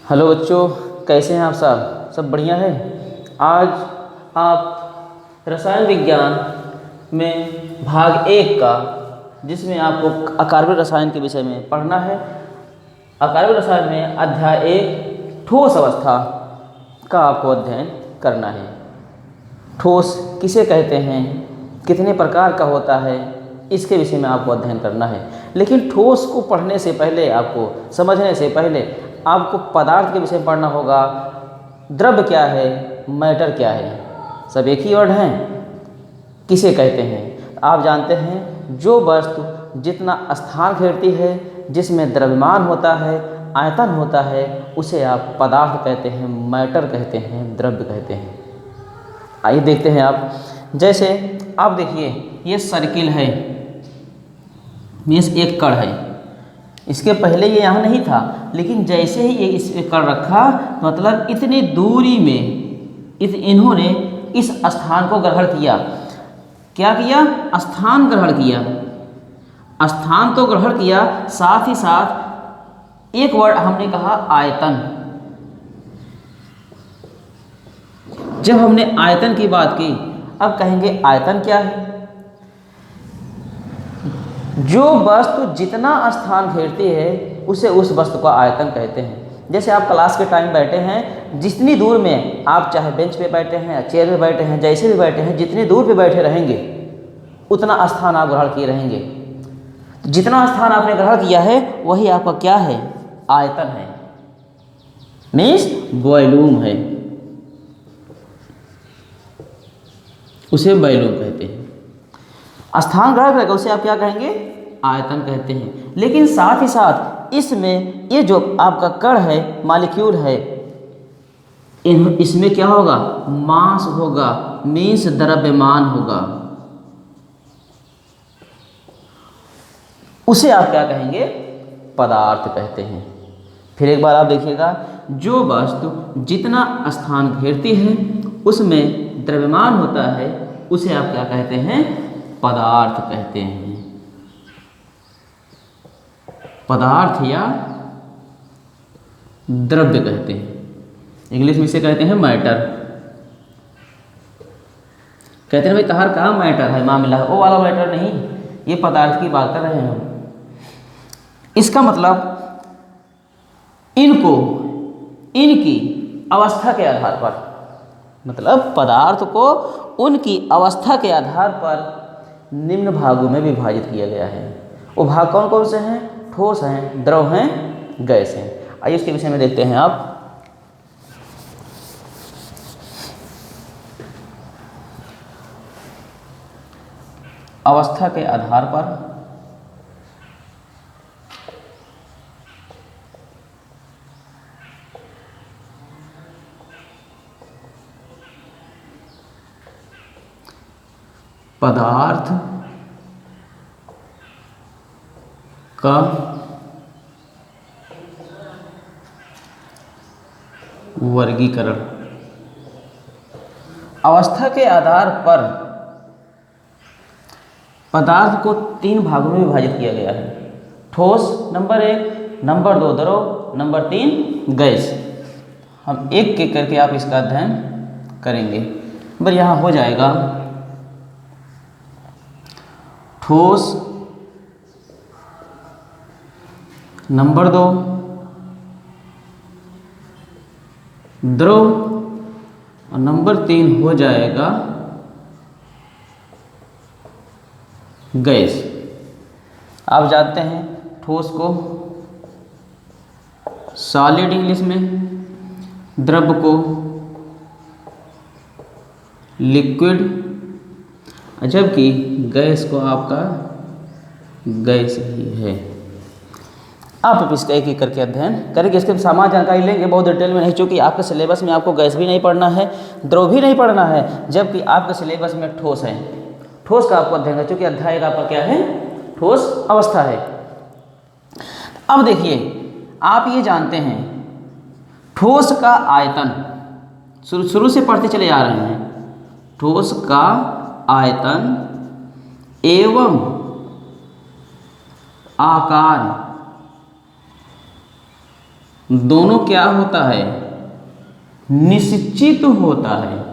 Hello बच्चों, कैसे हैं आप सब बढ़िया है। आज आप रसायन विज्ञान में भाग 1 का, जिसमें आपको अकार्बनिक रसायन के विषय में पढ़ना है। अकार्बनिक रसायन में अध्याय 1 ठोस अवस्था का आपको अध्ययन करना है। ठोस किसे कहते हैं, कितने प्रकार का होता है, इसके विषय में आपको अध्ययन करना है। लेकिन ठोस को पढ़ने से पहले, आपको समझने से पहले आपको पदार्थ के विषय में पढ़ना होगा। द्रव्य क्या है, मैटर क्या है, सब एक ही वर्ड हैं। किसे कहते हैं आप जानते हैं, जो वस्तु जितना स्थान घेरती है, जिसमें द्रव्यमान होता है, आयतन होता है, उसे आप पदार्थ कहते हैं, मैटर कहते हैं, द्रव्य कहते हैं। आइए देखते हैं आप। जैसे आप देखिए, ये सर्किल है, मीन्स एक कण है। इसके पहले ये यहाँ नहीं था, लेकिन जैसे ही ये इस कण रखा, मतलब इतनी दूरी में इन्होंने इस स्थान को ग्रहण किया। क्या किया? स्थान ग्रहण किया। स्थान तो ग्रहण किया, साथ ही साथ एक वर्ड हमने कहा आयतन। जब हमने आयतन की बात की, अब कहेंगे आयतन क्या है? जो वस्तु जितना स्थान घेरती है, उसे उस वस्तु का आयतन कहते हैं। जैसे आप क्लास के टाइम बैठे हैं, जितनी दूर में आप चाहे बेंच पे बैठे हैं या चेयर पे बैठे हैं, जैसे भी बैठे हैं, जितनी दूर पे बैठे रहेंगे उतना स्थान आप ग्रहण किए रहेंगे। तो जितना स्थान आपने ग्रहण किया है, वही आपका क्या है? आयतन है, मीन्स वॉल्यूम है, उसे वॉल्यूम कहते हैं। स्थान ग्रहण करेगा उसे आप क्या कहेंगे? आयतन कहते हैं। लेकिन साथ ही साथ इसमें ये जो आपका कण है, मॉलिक्यूल है, इसमें क्या होगा? मास होगा, मीन्स द्रव्यमान होगा। उसे आप क्या कहेंगे? पदार्थ कहते हैं। फिर एक बार आप देखिएगा, जो वस्तु जितना स्थान घेरती है, उसमें द्रव्यमान होता है, उसे आप क्या कहते हैं? पदार्थ कहते हैं। पदार्थ या द्रव्य कहते हैं। इंग्लिश में इसे कहते हैं मैटर। कहते हैं भाई तहार कहाँ मैटर है, मामला है, वो वाला मैटर नहीं, ये पदार्थ की बात कर रहे हैं हम। इसका मतलब इनकी अवस्था के आधार पर, मतलब पदार्थ को उनकी अवस्था के आधार पर निम्न भागों में विभाजित किया गया है। वो भाग कौन कौन से हैं? ठोस हैं, द्रव हैं, गैस हैं। आइए इसके विषय में देखते हैं आप। अवस्था के आधार पर पदार्थ का वर्गीकरण। अवस्था के आधार पर पदार्थ को 3 भागों में विभाजित किया गया है। ठोस नंबर 1, नंबर 2 द्रव, नंबर 3 गैस। हम एक एक करके आप इसका अध्ययन करेंगे। नंबर यहाँ हो जाएगा ठोस, नंबर 2 द्रव, और नंबर 3 हो जाएगा गैस। आप जानते हैं ठोस को सॉलिड इंग्लिश में, द्रव को लिक्विड, जबकि गैस को आपका गैस ही है। आप इसका एक एक करके अध्ययन करेंगे। इसके सामान्य जानकारी लेंगे, बहुत डिटेल में नहीं, चूँकि आपके सिलेबस में आपको गैस भी नहीं पढ़ना है, द्रव भी नहीं पढ़ना है, जबकि आपके सिलेबस में ठोस है। ठोस का आपको अध्ययन है, चूँकि अध्याय का आपका क्या है? ठोस अवस्था है। अब देखिए, आप ये जानते हैं ठोस का आयतन, शुरू से पढ़ते चले आ रहे हैं। ठोस का आयतन एवं आकार दोनों क्या होता है, निश्चित होता है।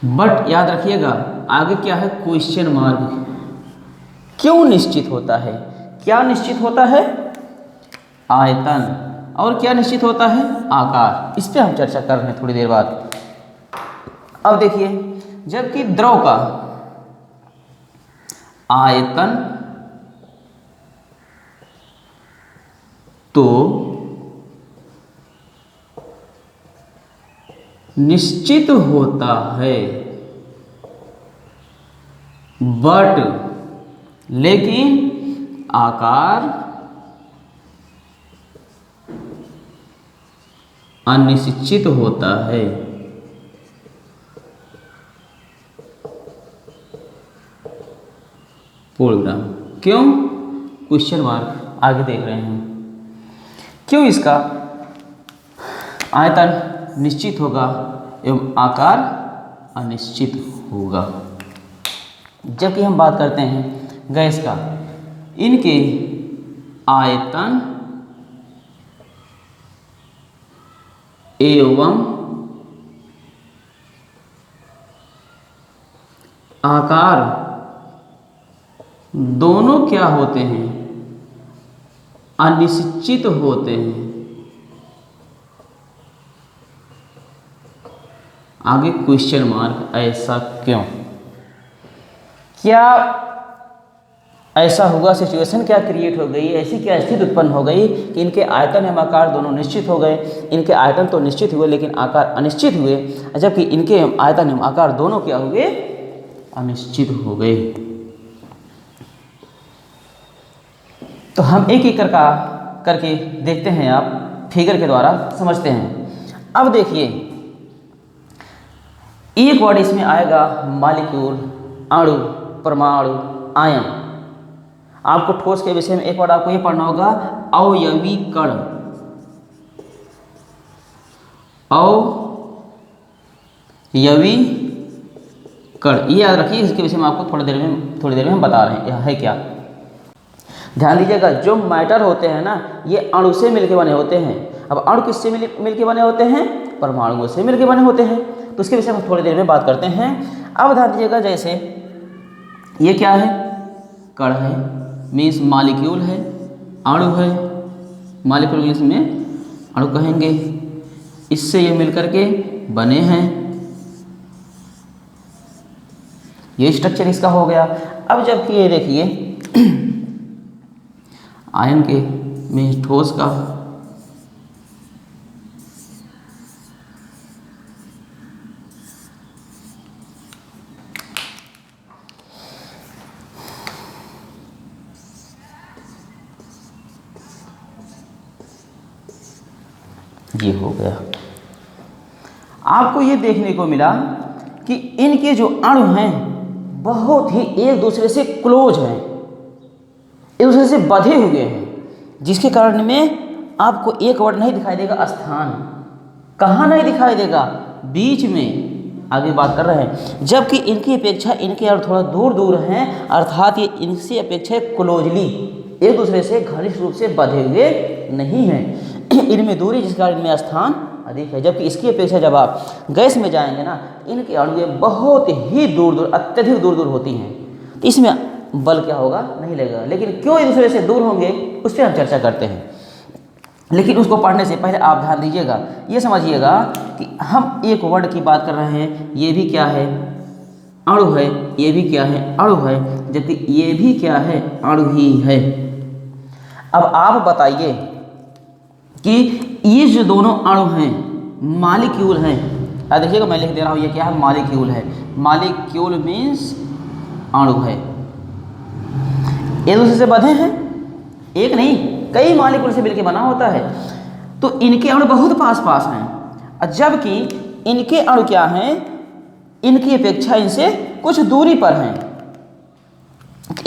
बट याद रखिएगा आगे क्या है, क्वेश्चन मार्क। क्यों निश्चित होता है, क्या निश्चित होता है, आयतन, और क्या निश्चित होता है, आकार। इस पे हम चर्चा कर रहे हैं थोड़ी देर बाद। अब देखिए, जबकि द्रव का आयतन तो निश्चित होता है, बट लेकिन आकार अनिश्चित होता है। पूर्णविराम। क्यों, क्वेश्चन मार्क, आगे देख रहे हैं। क्यों इसका आयतन निश्चित होगा एवं आकार अनिश्चित होगा। जबकि हम बात करते हैं गैस का, इनके आयतन एवं आकार दोनों क्या होते हैं, अनिश्चित होते हैं। आगे क्वेश्चन मार्क, ऐसा क्यों, क्या ऐसा हुआ, सिचुएशन क्या क्रिएट हो गई, ऐसी क्या स्थिति उत्पन्न हो गई कि इनके आयतन एवं आकार दोनों निश्चित हो गए। इनके आयतन तो निश्चित हुए लेकिन आकार अनिश्चित हुए, जबकि इनके आयतन एवं आकार दोनों क्या हुए, अनिश्चित हो गए। तो हम एक एक करके देखते हैं, आप फिगर के द्वारा समझते हैं। अब देखिए, एक वर्ड इसमें आएगा मॉलिक्यूल, अणु, परमाणु, आयन। आपको ठोस के विषय में एक वर्ड आपको ये पढ़ना होगा, अवयवी कण। अवयवी कण, ये याद रखिए, इसके विषय में आपको थोड़ी देर में हम बता रहे हैं यह है क्या। ध्यान दीजिएगा, जो मैटर होते हैं ना, ये अणु से मिलके बने होते हैं। अब अणु किससे मिलके बने होते हैं, परमाणुओं से मिलके बने होते हैं। तो उसके विषय में थोड़ी देर में बात करते हैं। अब ध्यान दीजिएगा, जैसे ये क्या है, कण है, मीन्स मॉलिक्यूल है, अणु है, मॉलिक्यूल इंग्लिश में अणु कहेंगे। इससे ये मिलकर के बने हैं, ये स्ट्रक्चर इसका हो गया। अब जबकि ये देखिए आयन के मीन्स ठोस का, ये हो गया। आपको ये देखने को मिला कि इनके जो अणु हैं बहुत ही एक दूसरे से क्लोज हैं, एक दूसरे से बंधे हुए हैं, जिसके कारण में आपको एक वर्ड नहीं दिखाई देगा, स्थान। कहाँ नहीं दिखाई देगा, बीच में। आगे बात कर रहे हैं, जबकि इनकी अपेक्षा इनके अणु थोड़ा दूर दूर हैं, अर्थात ये इनसे अपेक्षा क्लोजली एक दूसरे से घनिष्ठ रूप से बंधे हुए नहीं हैं। इनमें दूरी, जिस कारण इनमें स्थान अधिक है। जबकि इसकी अपेक्षा जब आप गैस में जाएंगे ना, इनके अणुएं बहुत ही दूर दूर, अत्यधिक दूर दूर होती हैं। तो इसमें बल क्या होगा, नहीं लगेगा। लेकिन क्यों एक दूसरे से दूर होंगे, उस पर हम चर्चा करते हैं। लेकिन उसको पढ़ने से पहले आप ध्यान दीजिएगा, ये समझिएगा कि हम एक वर्ड की बात कर रहे हैं, ये भी क्या है, अणु है, ये भी क्या है, अणु है, जबकि ये भी क्या है, अणु ही है। अब आप बताइए कि ये जो दोनों अणु हैं, मॉलिक्यूल हैं, देखिएगा मैं लिख दे रहा हूँ, ये क्या है, मॉलिक्यूल है। मॉलिक्यूल मीन्स अणु है, एक दूसरे से बंधे हैं, एक नहीं कई मॉलिक्यूल से मिलकर बना होता है। तो इनके अणु बहुत पास पास हैं, जबकि इनके अणु क्या हैं, इनकी अपेक्षा इनसे कुछ दूरी पर हैं।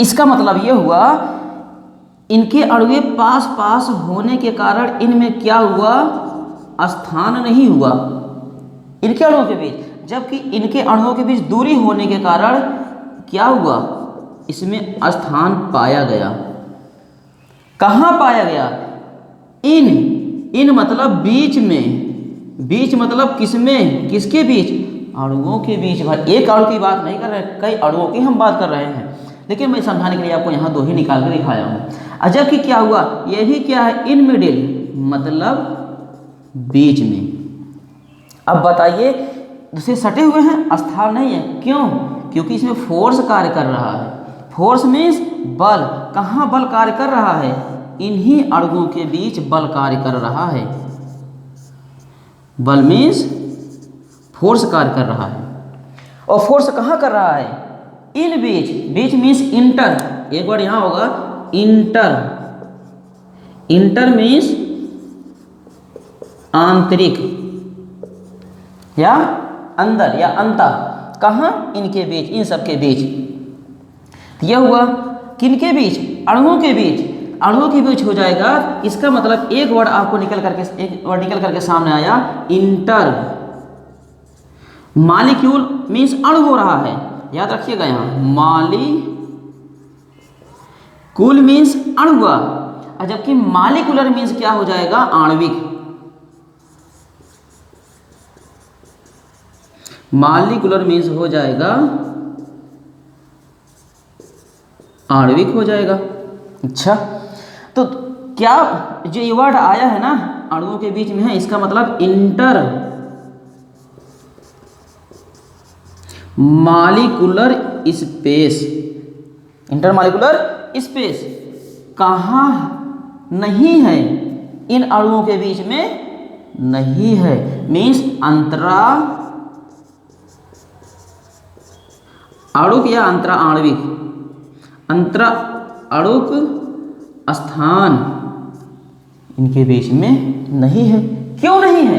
इसका मतलब ये हुआ, इनके अणुएं पास पास होने के कारण इनमें क्या हुआ, स्थान नहीं हुआ इनके अणुओं के बीच। जबकि इनके अणुओं के बीच दूरी होने के कारण क्या हुआ, इसमें स्थान पाया गया। कहाँ पाया गया? इन मतलब बीच में, बीच मतलब किसमें, किसके बीच? अणुओं के बीच। भाई एक अणु की बात नहीं कर रहे, कई अणुओं की हम बात कर रहे हैं, लेकिन मैं समझाने के लिए आपको यहाँ 2 ही निकाल के दिखाया हूँ। जबकि क्या हुआ, ये भी क्या है, इन मिडिल मतलब बीच में। अब बताइए, दूसरे सटे हुए हैं, स्थान नहीं है, क्यों? क्योंकि इसमें फोर्स कार्य कर रहा है। फोर्स मीन्स बल। कहाँ बल कार्य कर रहा है? इन्हीं अणुओं के बीच बल कार्य कर रहा है। बल मीन्स फोर्स कार्य कर रहा है। और फोर्स कहाँ कर रहा है? इन बीच। बीच मीन्स इंटर, एक बार यहाँ होगा इंटर। इंटर मीन्स आंतरिक या अंदर या अंतर। कहाँ? इनके बीच, इन सब के बीच। यह हुआ किनके बीच? अणुओं के बीच। अणुओं के बीच हो जाएगा, इसका मतलब एक वर्ड आपको निकल करके सामने आया, इंटर। मॉलिक्यूल मीन्स अणु हो रहा है, याद रखिएगा यहाँ, मॉलिक्यूल मीन्स अणु हुआ, जबकि मॉलिक्यूलर मीन्स क्या हो जाएगा? आणविक। मॉलिक्यूलर मीन्स हो जाएगा आणविक हो जाएगा। अच्छा, तो क्या जो ये वर्ड आया है ना, अणुओं के बीच में है, इसका मतलब inter molecular space. Inter molecular space कहाँ नहीं है? इन अणुओं के बीच में नहीं है, मीन्स अंतरा अणुक या अंतरा आणविक, अंतरा अणुक स्थान इनके बीच में नहीं है। क्यों नहीं है?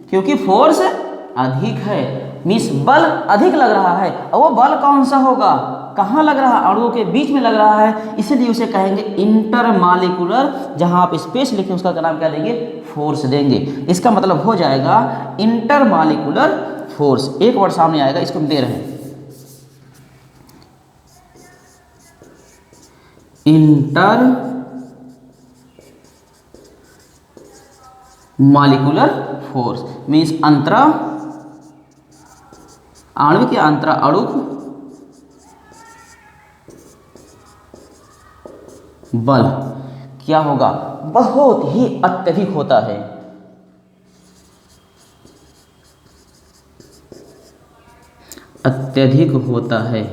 क्योंकि फोर्स अधिक है, मीन्स बल अधिक लग रहा है। और वो बल कौन सा होगा? कहाँ लग रहा है? अणुओं के बीच में लग रहा है, इसलिए उसे कहेंगे इंटरमॉलिक्यूलर। जहाँ आप स्पेस लिखें उसका नाम क्या देंगे? फोर्स देंगे। इसका मतलब हो जाएगा इंटरमॉलिक्यूलर फोर्स। एक वर्ड सामने आएगा, इसको दे रहे हैं, इंटर मॉलिक्यूलर फोर्स मीन्स अंतरा आणविक या अंतरा अणुक बल क्या होगा? बहुत ही अत्यधिक होता है। अत्यधिक होता है।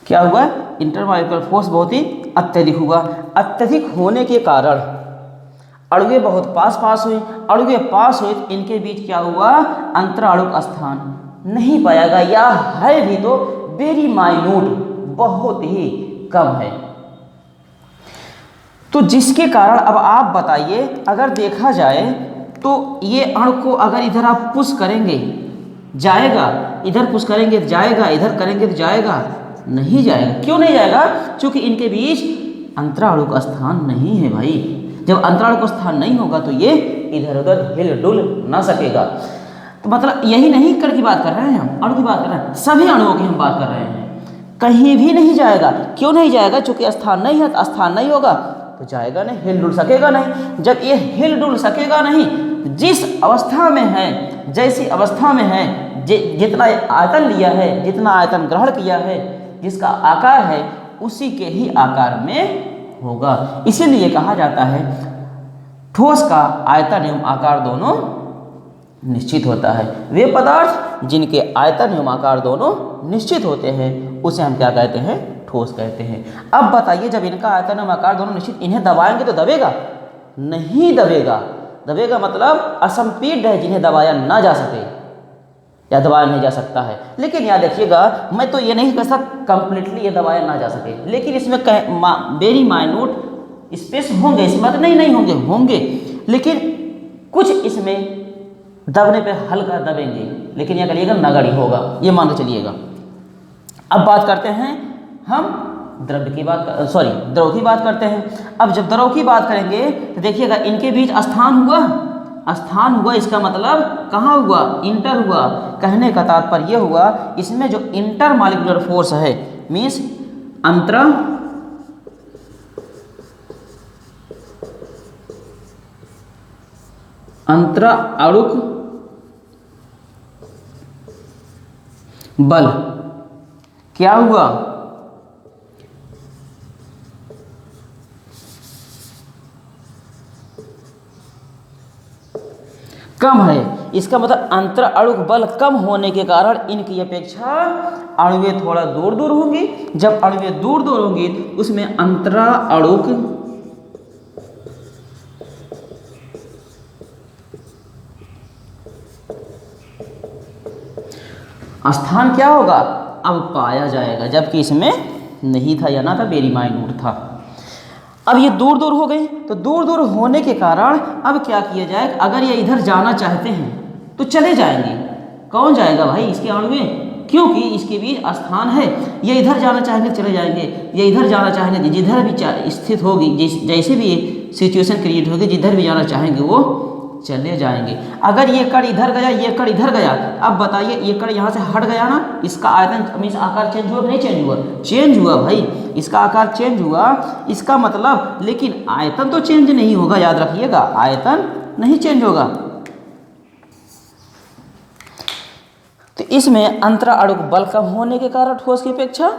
क्या हुआ? इंटरमॉलिक्यूलर फोर्स बहुत ही अत्यधिक हुआ। अत्यधिक होने के कारण अणुएं बहुत पास हुई। अणुएं पास हुई तो इनके बीच क्या हुआ? अंतराणुक स्थान नहीं पाया गया, या है भी तो वेरी माइन्यूट, बहुत ही कम है। तो जिसके कारण अब आप बताइए, अगर देखा जाए तो ये अणु को अगर इधर आप पुश करेंगे जाएगा, इधर पुश करेंगे तो जाएगा, इधर करेंगे तो जाएगा? नहीं जाएगा। क्यों नहीं जाएगा? क्योंकि इनके बीच अंतराणुक स्थान नहीं है भाई। जब अंतराणुक स्थान नहीं होगा तो ये इधर उधर हिल डुल ना सकेगा। तो मतलब यही नहीं की बात कर रहे हैं हम, अणु की बात कर रहे हैं, सभी अणुओं की हम बात कर रहे हैं। कहीं भी नहीं जाएगा। क्यों नहीं जाएगा? क्योंकि स्थान नहीं है, तो स्थान नहीं होगा तो जाएगा नहीं, हिल डुल सकेगा नहीं। जब ये हिल डुल सकेगा नहीं, जिस अवस्था में है, जैसी अवस्था में है, जितना आयतन लिया है, जितना आयतन ग्रहण किया है, जिसका आकार है, उसी के ही आकार में होगा। इसीलिए कहा जाता है ठोस का आयतन एवं आकार दोनों निश्चित होता है। वे पदार्थ जिनके आयतन एवं आकार दोनों निश्चित होते हैं उसे हम क्या कहते हैं? ठोस कहते हैं। अब बताइए, जब इनका आयतन एवं आकार दोनों निश्चित, इन्हें दबाएंगे तो दबेगा? नहीं दबेगा। दबेगा मतलब असंपीड्य है, जिन्हें दबाया ना जा सके या दबाया नहीं जा सकता है। लेकिन याद रखिएगा, मैं तो ये नहीं कह सकता कंप्लीटली ये दबाया ना जा सके, लेकिन इसमें वेरी माइन्यूट स्पेस होंगे, इस बात नहीं होंगे, लेकिन कुछ इसमें दबने पे हल्का दबेंगे, लेकिन यह करिएगा नगड़ी होगा, ये मान के चलिएगा। अब बात करते हैं हम द्रव की बात करते हैं। अब जब द्रव की बात करेंगे तो देखिएगा, इनके बीच स्थान हुआ, स्थान हुआ, इसका मतलब कहाँ हुआ, इंटर हुआ। कहने का तात्पर्य यह हुआ इसमें जो इंटर मॉलिक्यूलर फोर्स है मीन्स अंतरा अणुक बल क्या हुआ, कम है। इसका मतलब अंतर अणुक बल कम होने के कारण इनकी अपेक्षा अणुएं थोड़ा दूर दूर होंगी। जब अणुएं दूर दूर होंगी तो उसमें अंतरा अणुक स्थान क्या होगा, अब पाया जाएगा, जबकि इसमें नहीं था या ना था, वेरी माइन्यूट था। अब ये दूर दूर हो गई, तो दूर दूर होने के कारण अब क्या किया जाए, अगर ये इधर जाना चाहते हैं तो चले जाएंगे। कौन जाएगा भाई, इसके अणुएं, क्योंकि इसके बीच स्थान है। ये इधर जाना चाहेंगे चले जाएंगे, ये इधर जाना चाहेंगे, जिधर भी स्थित होगी, जैसे भी सिचुएशन क्रिएट होगी, जिधर भी जाना चाहेंगे वो चले जाएंगे। अगर ये कण इधर गया, ये कण इधर गया, अब बताइए ये कण यहाँ से हट गया ना, इसका आयतन मीन्स आकार चेंज हुआ कि नहीं चेंज हुआ, चेंज हुआ भाई, इसका आकार चेंज हुआ। इसका मतलब लेकिन आयतन तो चेंज नहीं होगा, याद रखिएगा, आयतन नहीं चेंज होगा। तो इसमें अंतरा अणुक बल कम होने के कारण ठोस की अपेक्षा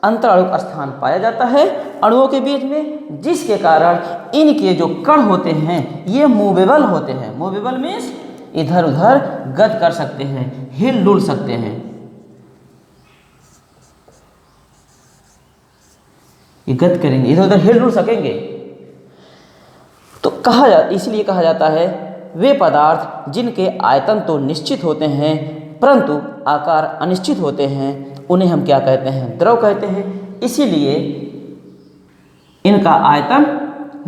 अंतर अणुक स्थान पाया जाता है अणुओं के बीच में, जिसके कारण इनके जो कण होते हैं ये मूवेबल होते हैं। मूवेबल मीन्स इधर उधर गति कर सकते हैं, हिल डुल सकते हैं। ये गति करेंगे, इधर उधर हिल डुल सकेंगे। तो इसलिए कहा जाता है वे पदार्थ जिनके आयतन तो निश्चित होते हैं परंतु आकार अनिश्चित होते हैं, उन्हें हम क्या कहते हैं, द्रव कहते हैं। इसीलिए इनका आयतन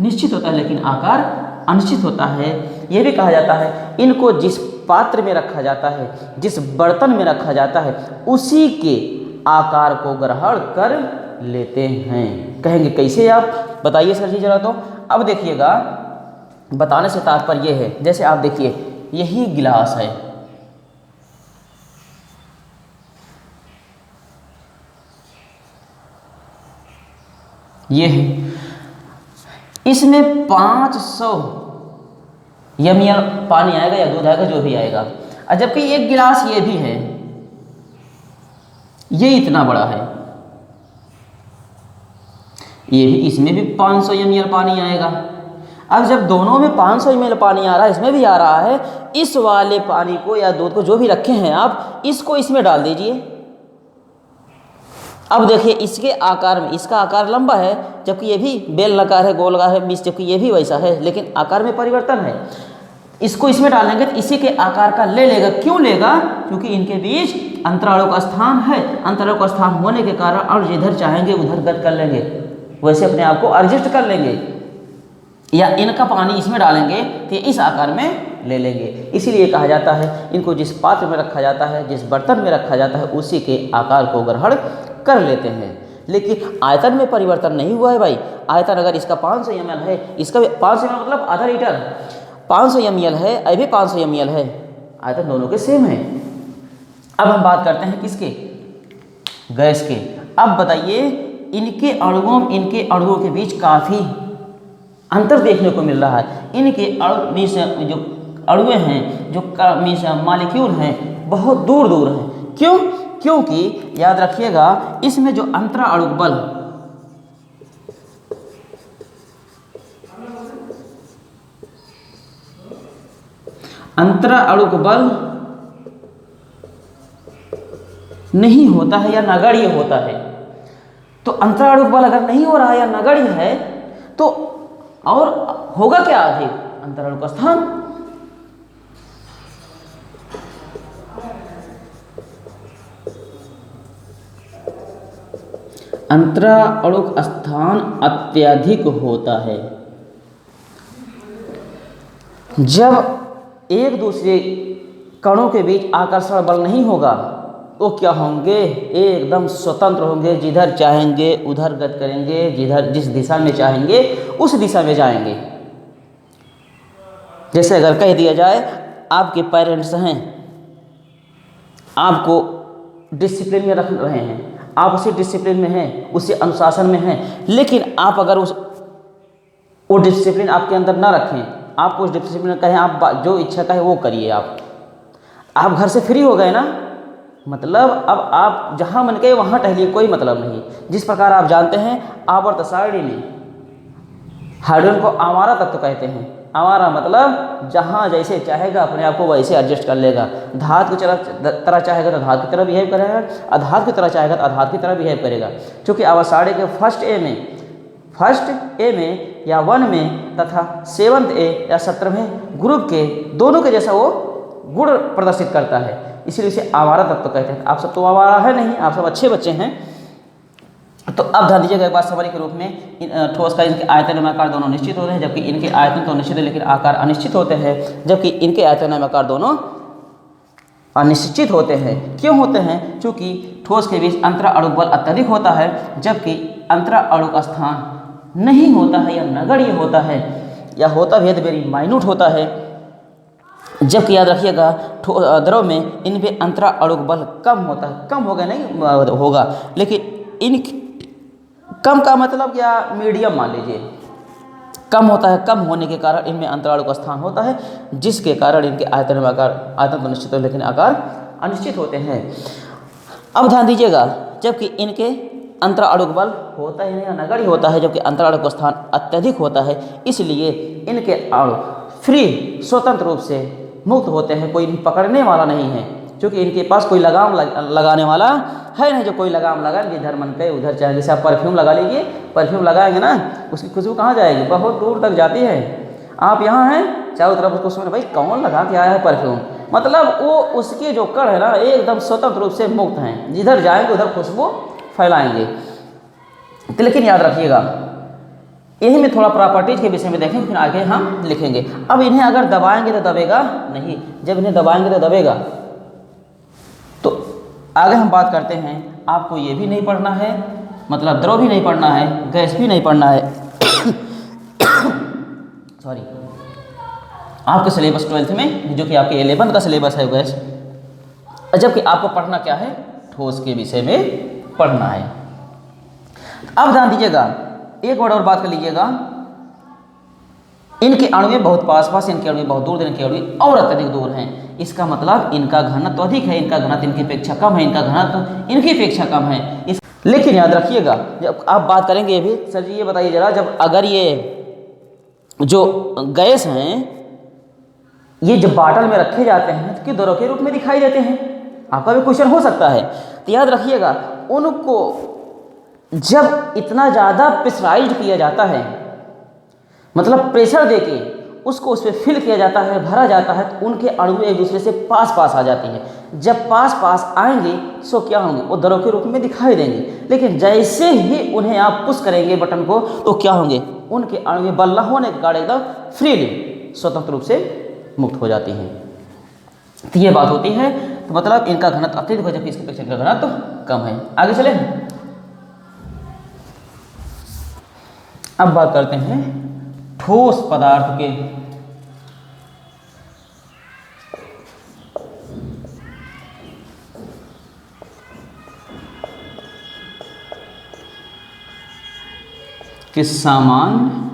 निश्चित होता है लेकिन आकार अनिश्चित होता है। यह भी कहा जाता है इनको जिस पात्र में रखा जाता है, जिस बर्तन में रखा जाता है, उसी के आकार को ग्रहण कर लेते हैं। कहेंगे कैसे, आप बताइए सर जी जरा। तो अब देखिएगा, बताने से तात्पर्य यह है, जैसे आप देखिए यही गिलास है, ये है, इसमें 500 ml पानी आएगा या दूध आएगा, जो भी आएगा। और जबकि एक गिलास ये भी है, ये इतना बड़ा है, ये भी, इसमें भी 500 ml पानी आएगा। अब जब दोनों में 500 ml पानी आ रहा है, इसमें भी आ रहा है, इस वाले पानी को या दूध को जो भी रखे हैं आप, इसको इसमें डाल दीजिए। अब देखिए इसके आकार में, इसका आकार लंबा है जबकि ये भी बेलनाकार है, गोलाकार है, बीच जबकि ये भी वैसा है, लेकिन आकार में परिवर्तन है। इसको इसमें डालेंगे तो इसी के आकार का ले लेगा। क्यों लेगा, क्योंकि इनके बीच अंतरालों का स्थान है। अंतरालों का स्थान होने के कारण और जिधर चाहेंगे उधर गति कर लेंगे, वैसे अपने आप को एडजस्ट कर लेंगे। या इनका पानी इसमें डालेंगे तो इस आकार में ले लेंगे। इसीलिए कहा जाता है इनको जिस पात्र में रखा जाता है, जिस बर्तन में रखा जाता है, उसी के आकार को ग्रहण कर लेते हैं। लेकिन आयतन में परिवर्तन नहीं हुआ है भाई। आयतन अगर इसका 500 ml है, इसका भी 500 ml मतलब आधा लीटर, 500 ml है, ये भी 500 ml है, आयतन दोनों के सेम है। अब हम बात करते हैं किसके, गैस के। अब बताइए इनके अणुओं के बीच काफ़ी अंतर देखने को मिल रहा है। इनके अणु में से जो अणुए हैं, जो में से मॉलिक्यूल हैं, बहुत दूर दूर हैं। क्यों, क्योंकि याद रखिएगा इसमें जो अंतरा अणुक बल, अंतरा अणुक बल नहीं होता है या नगण्य होता है। तो अंतरा अणुक बल अगर नहीं हो रहा है या नगण्य है तो और होगा क्या अधिक, अंतरा अणुक स्थान। अंतरा अणुक स्थान अत्यधिक होता है। जब एक दूसरे कणों के बीच आकर्षण बल नहीं होगा वो क्या होंगे, एकदम स्वतंत्र होंगे, जिधर चाहेंगे उधर गति करेंगे, जिस दिशा में चाहेंगे उस दिशा में जाएंगे। जैसे अगर कह दिया जाए आपके पेरेंट्स हैं, आपको डिसिप्लिन में रख रहे हैं, आप उसी डिसिप्लिन में हैं, उसी अनुशासन में हैं, लेकिन आप अगर वो डिसिप्लिन आपके अंदर ना रखें, आपको उस डिसिप्लिन में कहें आप जो इच्छा कहे वो करिए, आप घर से फ्री हो गए ना, मतलब अब आप जहाँ मन गए वहाँ टहलिए, कोई मतलब नहीं। जिस प्रकार आप जानते हैं आवर्त सारणी में हाइड्रोजन को आवारा तत्व कहते हैं। आवारा मतलब जहाँ जैसे चाहेगा अपने आप को वैसे एडजस्ट कर लेगा। धातु की तरह चाहेगा तो धातु की तरह बिहेव करेगा, अधातु की तरह चाहेगा तो अधातु की तरह बिहेव करेगा। क्योंकि आवर्त के फर्स्ट ए में या 1 में तथा 7th ए या 17वें ग्रुप के दोनों के जैसा वो गुण प्रदर्शित करता है, इसलिए इसे आवारा तत्व कहते हैं। आप सब तो आवारा है नहीं, आप सब अच्छे बच्चे हैं। तो अब ध्यान दीजिएगा एक बात समरी के रूप में, ठोस का इनके आयतन एवं आकार दोनों निश्चित होते हैं, जबकि इनके आयतन तो निश्चित है लेकिन आकार अनिश्चित होते हैं, जबकि इनके आयतन एवं आकार दोनों अनिश्चित होते हैं। क्यों होते हैं? क्योंकि ठोस के बीच अंतरा अणु बल अत्यधिक होता है, जबकि अंतरा अणु का स्थान नहीं होता है या नगण्य होता है, या होता भी वेरी माइन्यूट होता है। जबकि याद रखिएगा द्रव में इन पे अंतरा अणु बल कम होता है, कम होगा नहीं होगा, लेकिन इन कम का मतलब क्या, मीडियम मान लीजिए, कम होता है। कम होने के कारण इनमें अंतराणु का स्थान होता है, जिसके कारण इनके आयतन में आकार, आयतन तो निश्चित हो लेकिन आकार अनिश्चित होते हैं। अब ध्यान दीजिएगा, जबकि इनके अंतराणु बल होता है या नगण्य होता है, जबकि अंतराणु का स्थान अत्यधिक होता है, इसलिए इनके अणु फ्री स्वतंत्र रूप से मुक्त होते हैं, कोई पकड़ने वाला नहीं है, क्योंकि इनके पास कोई लगाम लगाने वाला है नहीं। जो कोई लगाम लगा जिधर मन पे उधर चाहे, जैसे आप परफ्यूम लगा लीजिए, परफ्यूम लगाएंगे ना, उसकी खुशबू कहाँ जाएगी, बहुत दूर तक जाती है। आप यहाँ हैं चारों तरफ उसको सुन, भाई कौन लगा के आया है परफ्यूम, मतलब वो उसके जो कण है ना एकदम स्वतंत्र रूप से मुक्त हैं, जिधर जाएंगे उधर खुशबू फैलाएंगे। तो लेकिन याद रखिएगा, यही में थोड़ा प्रॉपर्टीज के विषय में देखेंगे, फिर आगे हम लिखेंगे। अब इन्हें अगर दबाएंगे तो दबेगा नहीं, जब इन्हें दबाएंगे तो दबेगा। तो आगे हम बात करते हैं, आपको ये भी नहीं पढ़ना है, मतलब द्रव भी नहीं पढ़ना है, गैस भी नहीं पढ़ना है सॉरी, आपके सिलेबस 12th में, जो कि आपके 11th का सिलेबस है गैस, जबकि आपको पढ़ना क्या है, ठोस के विषय में पढ़ना है। अब ध्यान दीजिएगा, एक वर्ड और बात कर लीजिएगा, इनके अणु बहुत पास पास, इनके अणु बहुत दूर, इनके अणु और अत्यधिक दूर हैं। इसका मतलब इनका घनत्व अधिक है, इनका घनत्व इनकी अपेक्षा कम है, इनका घनत्व इनकी अपेक्षा कम है। लेकिन याद रखिएगा, जब आप बात करेंगे ये भी, सर जी ये बताइए जरा, जब अगर ये जो गैस हैं ये जब बाटल में रखे जाते हैं तो किस द्रव के रूप में दिखाई देते हैं, आपका भी क्वेश्चन हो सकता है। तो याद रखिएगा, उनको जब इतना ज़्यादा प्रेशराइज्ड किया जाता है, मतलब प्रेशर देके उसको उस पर फिल किया जाता है, भरा जाता है, तो उनके अणु एक दूसरे से पास पास आ जाती हैं। जब पास पास आएंगे सो क्या होंगे, वो द्रव के रूप में दिखाई देंगे। लेकिन जैसे ही उन्हें आप पुश करेंगे बटन को, तो क्या होंगे, उनके अणु में बल न होने के कारण एकदम फ्रीली स्वतंत्र रूप से मुक्त हो जाती हैं। तो ये बात होती है, तो मतलब इनका घनत्व अत्यधिक है, जबकि इसके अपेक्षा इनका घनत्व कम है। आगे चले, अब बात करते हैं ठोस पदार्थ के सामान्य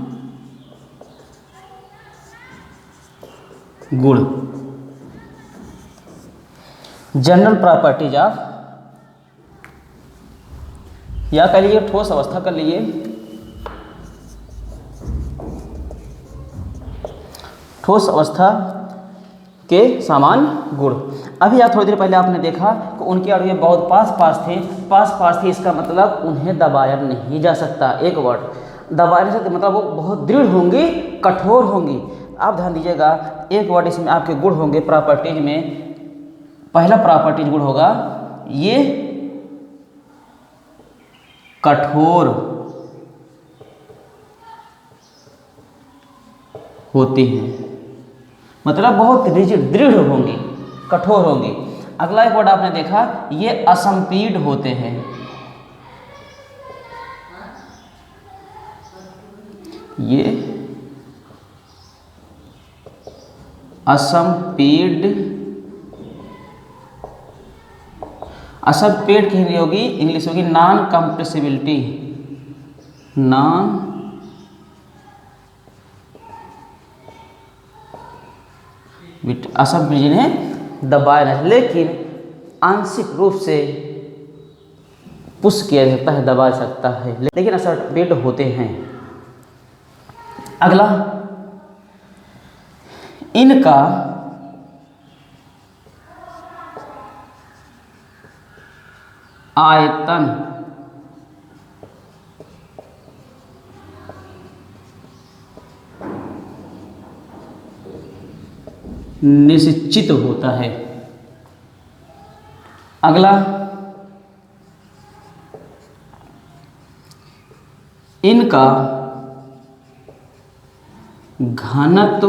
गुण, जनरल प्रॉपर्टीज ऑफ, या कह लीजिए ठोस अवस्था कर लीजिए, ठोस अवस्था के सामान्य गुण। अभी आप थोड़ी देर पहले आपने देखा कि उनके अणु बहुत पास पास थे, इसका मतलब उन्हें दबाया नहीं जा सकता। एक वर्ड, दबाया नहीं सकता मतलब वो बहुत दृढ़ होंगी, कठोर होंगी। आप ध्यान दीजिएगा, एक वर्ड इसमें आपके गुण होंगे प्रॉपर्टीज में। पहला प्रॉपर्टीज गुण होगा, ये कठोर होती हैं, मतलब बहुत रिजिड, दृढ़ होंगी, कठोर होंगी। अगला एक वर्ड आपने देखा, ये असंपीड होते हैं, ये असंपीड, असंपीड की हिंदी होगी, इंग्लिश होगी नॉन कंप्रेसिबिलिटी, नॉन असंपीड जिन्हें दबाया नहीं, लेकिन आंशिक रूप से पुश किया जा सकता है, दबा सकता है, लेकिन असंपीड होते हैं। अगला, इनका आयतन निश्चित होता है। अगला, इनका घनत्व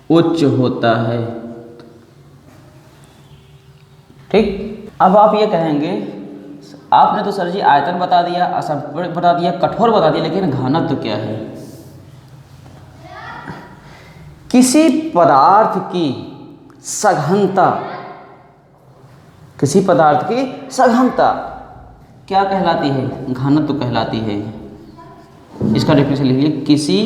उच्च होता है। ठीक, अब आप ये कहेंगे आपने तो सर जी आयतन बता दिया, असंपीड बता दिया, कठोर बता दिया, लेकिन घनत्व क्या है? किसी पदार्थ की सघनता, किसी पदार्थ की सघनता क्या कहलाती है? घनत्व कहलाती है। इसका डेफिनेशन लिखिए, किसी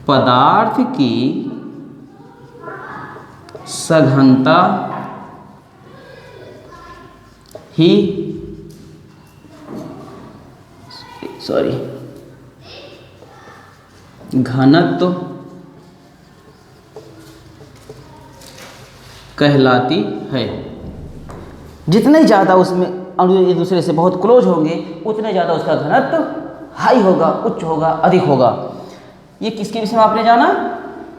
पदार्थ की सघनता ही घनत्व कहलाती है। जितने ज़्यादा उसमें अणु एक दूसरे से बहुत क्लोज होंगे, उतने ज़्यादा उसका घनत्व हाई होगा, उच्च होगा, अधिक होगा। ये किसके विषय में आपने जाना?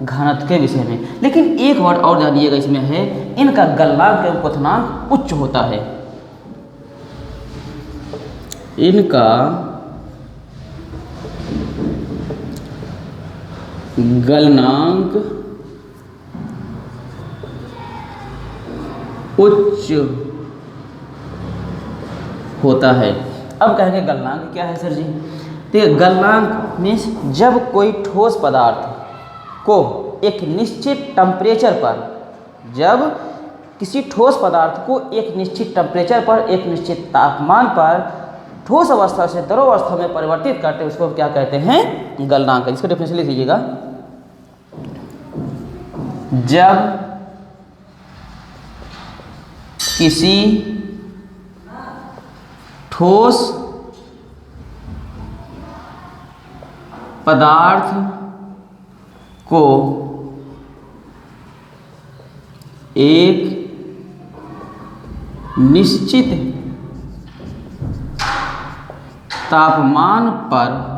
घनत्व के विषय में। लेकिन एक वर्ड और जानिएगा इसमें है, इनका गलनांक एवं क्वथनांक उच्च होता है। इनका गलनांक उच्च होता है। अब कहेंगे गलनांक क्या है सर जी? तो गलनांक मीन्स जब कोई ठोस पदार्थ को एक निश्चित टेम्परेचर पर, जब किसी ठोस पदार्थ को एक निश्चित टेम्परेचर पर, एक निश्चित तापमान पर ठोस अवस्था से द्रव अवस्था में परिवर्तित करते हैं, उसको क्या कहते हैं? गलनांक। इसका डेफिनेशन लिख लीजिएगा, जब किसी ठोस पदार्थ को एक निश्चित तापमान पर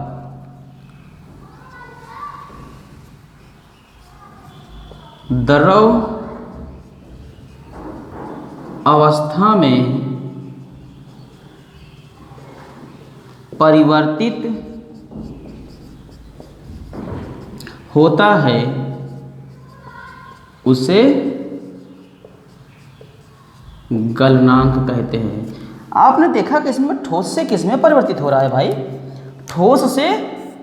द्रव अवस्था में परिवर्तित होता है, उसे गलनांक कहते हैं। आपने देखा कि इसमें ठोस से किस में परिवर्तित हो रहा है भाई? ठोस से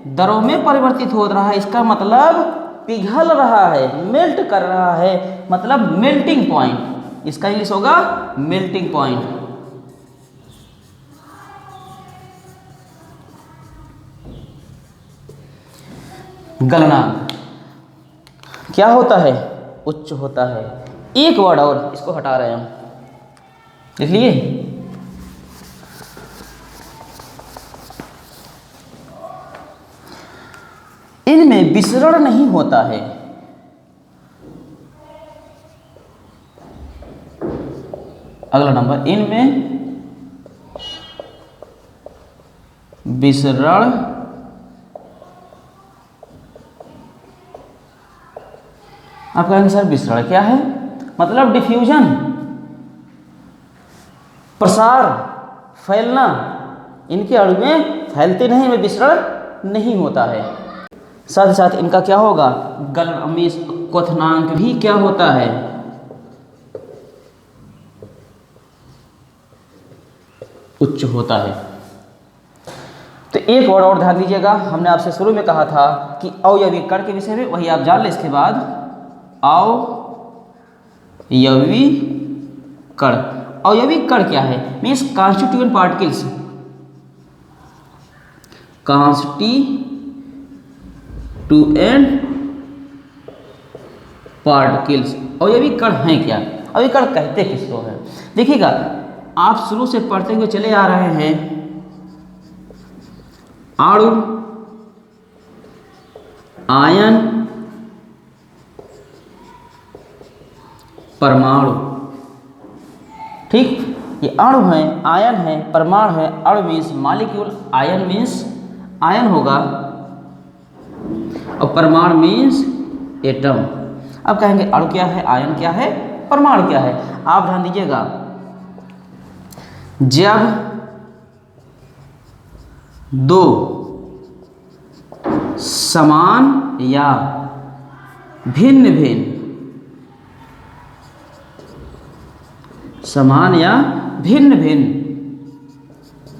द्रव में परिवर्तित हो रहा है। इसका मतलब पिघल रहा है, मेल्ट कर रहा है, मतलब मेल्टिंग पॉइंट। इसका इंग्लिश होगा मेल्टिंग पॉइंट। गलनांक क्या होता है? उच्च होता है। एक वर्ड और, इसको हटा रहे हैं हम, देख लिए। इनमें विसरण नहीं होता है। अगला नंबर, इनमें विसरण आप कहेंगे सर विसरण क्या है? मतलब डिफ्यूजन, प्रसार, फैलना। इनके अणु में फैलते नहीं, में विसरण नहीं होता है। साथ ही साथ इनका क्या होगा? क्वथनांक भी क्या होता है? उच्च होता है। तो एक वर्ड और ध्यान दीजिएगा, हमने आपसे शुरू में कहा था कि अवयवी कण के विषय में, वही आप जान लें इसके बाद। अवयवी कण, अवयवी कण क्या है? Means constituent particles, constituent particles. अवयवी कण हैं क्या? अवयवी कण कहते किसको है? देखिएगा, आप शुरू से पढ़ते हुए चले आ रहे हैं, अणु, आयन, परमाणु। ठीक, ये अणु है, आयन है, परमाणु है। अणु means molecule, ion means ion होगा, और परमाणु मीन्स एटम। अब कहेंगे अणु क्या है, आयन क्या है, परमाणु क्या है? आप ध्यान दीजिएगा, जब दो समान या भिन्न भिन्न, समान या भिन्न भिन्न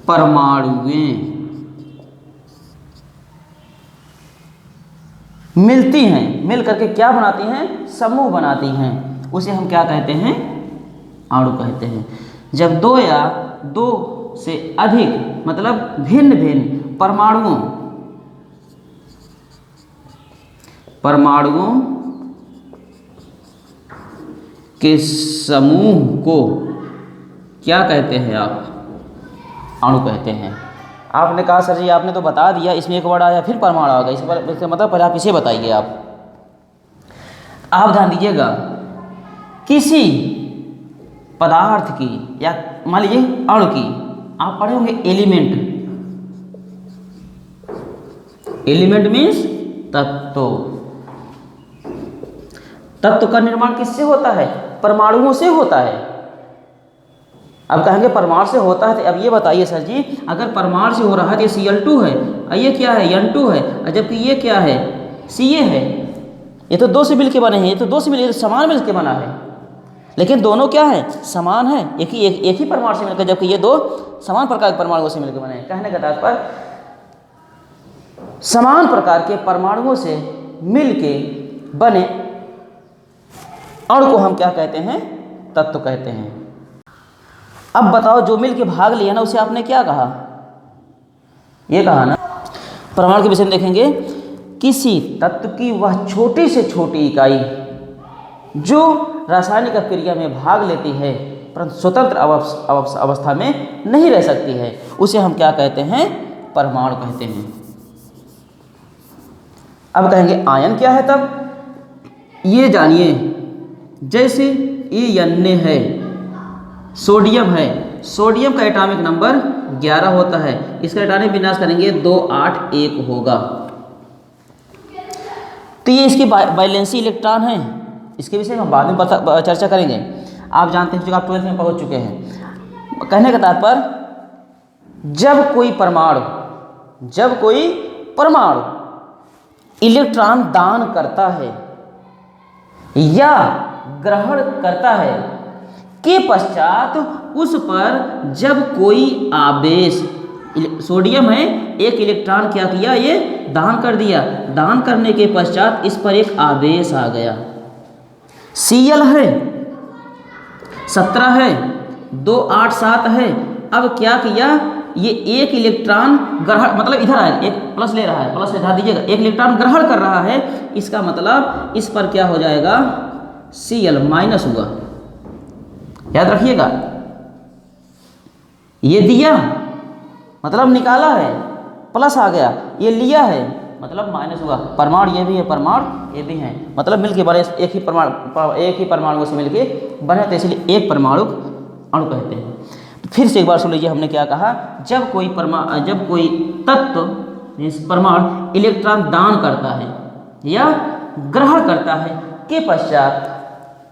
परमाणुएं मिलती हैं, मिल करके क्या बनाती हैं? समूह बनाती हैं, उसे हम क्या कहते हैं? अणु कहते हैं। जब दो या दो से अधिक मतलब भिन्न भिन्न परमाणुओं के समूह को क्या कहते हैं आप? अणु कहते हैं। आपने कहा सर जी आपने तो बता दिया, इसमें एक वर्ड आया फिर परमाणु आ गया, इसका मतलब पहले आप इसे बताइए। आप ध्यान दीजिएगा, किसी पदार्थ की या मान लीजिए अणु की आप पढ़े होंगे एलिमेंट। एलिमेंट मीन्स तत्व। तत्व का निर्माण किससे होता है? परमाणुओं से होता है। अब कहेंगे परमाणु से होता है, तो अब ये बताइए सर जी, अगर परमाणु से हो रहा है तो ये Cl2 है, और ये क्या है? N2 है, और जबकि ये क्या है? Ca है। ये तो दो से मिलके बने हैं, ये तो दो से मिलकर समान मिलके बना है, लेकिन दोनों क्या है? समान है, एक ही परमाणु से मिलकर, जबकि ये दो समान प्रकार के परमाणुओं से मिलकर बने हैं। कहने का तात्पर्य समान प्रकार के परमाणुओं से मिलके बने अणु को हम क्या कहते हैं? तत्व कहते हैं। अब बताओ, जो मिल के भाग लिया ना उसे आपने क्या कहा? ये कहा ना, परमाणु के विषय में देखेंगे, किसी तत्व की वह छोटी से छोटी इकाई जो रासायनिक क्रिया में भाग लेती है परंतु स्वतंत्र अवस्था में नहीं रह सकती है, उसे हम क्या कहते हैं? परमाणु कहते हैं। अब कहेंगे आयन क्या है? तब ये जानिए, जैसे ये N है, सोडियम है, सोडियम का एटॉमिक नंबर 11 होता है, इसका एटॉमिक विन्यास करेंगे 281 होगा। तो ये इसकी वैलेंसी इलेक्ट्रॉन है, इसके विषय में हम बाद में चर्चा करेंगे। आप जानते हैं जो आप 12th में पहुंच चुके हैं। कहने का तात्पर्य, जब कोई परमाणु इलेक्ट्रॉन दान करता है या ग्रहण करता है के पश्चात उस पर जब कोई आवेश, सोडियम है, एक इलेक्ट्रॉन क्या किया? ये दान कर दिया। दान करने के पश्चात इस पर एक आवेश आ गया। Cl है 17 है, 2 8 7 है। अब क्या किया? ये एक इलेक्ट्रॉन ग्रहण, मतलब इधर आया, एक प्लस ले रहा है, प्लस से ध्यान दीजिएगा, एक इलेक्ट्रॉन ग्रहण कर रहा है, इसका मतलब इस पर क्या हो जाएगा? Cl माइनस हुआ। याद रखिएगा, ये दिया मतलब निकाला है, प्लस आ गया, ये लिया है मतलब माइनस हुआ। परमाणु ये भी है, परमाणु ये भी है, मतलब मिलके बने, एक ही परमाणु से मिलके बने, तो इसलिए एक परमाणु अणु कहते हैं। तो फिर से एक बार सुन लीजिए, हमने क्या कहा? जब कोई तत्व परमाणु इलेक्ट्रॉन दान करता है या ग्रहण करता है के पश्चात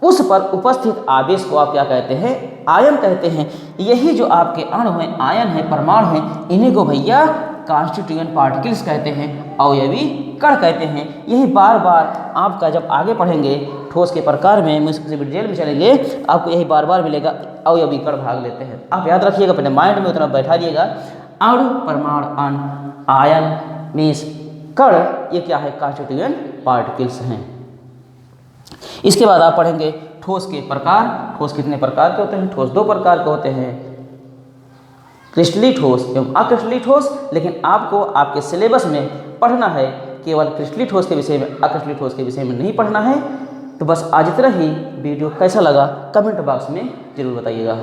उस पर उपस्थित आवेश को आप क्या कहते हैं? आयन कहते हैं। यही जो आपके अणु हैं, आयन है, परमाणु हैं, इन्हीं को भैया कॉन्स्टिट्यूएंट पार्टिकल्स कहते हैं, अवयवी कण कहते हैं। यही बार बार आपका जब आगे पढ़ेंगे ठोस के प्रकार में, इससे डिटेल में चलेंगे, आपको यही बार बार मिलेगा, अवयवी कण भाग लेते हैं। आप याद रखिएगा, अपने माइंड में उतना बैठा दिएगा। अणु, परमाणु, अणु, आयन, मेष, कण, ये क्या है? कॉन्स्टिट्यूएंट पार्टिकल्स हैं। इसके बाद आप पढ़ेंगे ठोस के प्रकार। ठोस कितने प्रकार के होते हैं? ठोस 2 प्रकार के होते हैं, क्रिस्टलीय ठोस एवं अक्रिस्टलीय ठोस। लेकिन आपको आपके सिलेबस में पढ़ना है केवल क्रिस्टलीय ठोस के विषय में, अक्रिस्टलीय ठोस के विषय में नहीं पढ़ना है। तो बस आज इतना ही। वीडियो कैसा लगा कमेंट बॉक्स में जरूर बताइएगा।